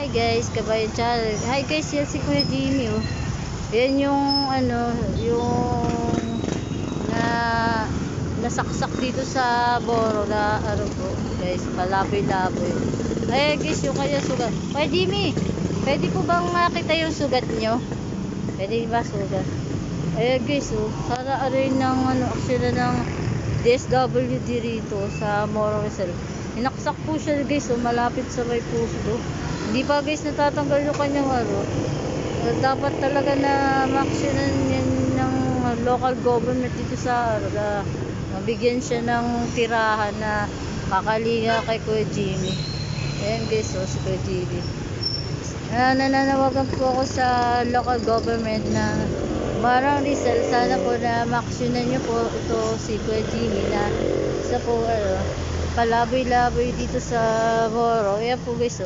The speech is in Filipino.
Hi guys, Kabayan Channel. Hi guys, yan si Kuya Jimmy oh. Yan yung yung na nasaksak dito sa Boro na po guys, palaboy-laboy. Ay guys, yung kanya sugat. Kuya Jimmy, pwede po bang makita yung sugat nyo? Pwede ba sugat? Ay guys oh, sana aray ng aksyon ng DSWD rito sa Moro Rizal. Inaksak po siya guys, so malapit sa may puso. Hindi pa guys natatanggal yung kanyang dapat talaga na maksyonan yan ng local government dito sa mabigyan siya ng tirahan na kakalinga kay Kuya Jimmy. Ayan guys, so si Kuya Jimmy. Nananawagan po ako sa local government na Marang Rizal, sana po na maksyonan nyo po ito si Kuya Jimmy na isa po palaboy-laboy dito sa Moro. Ayan po guys,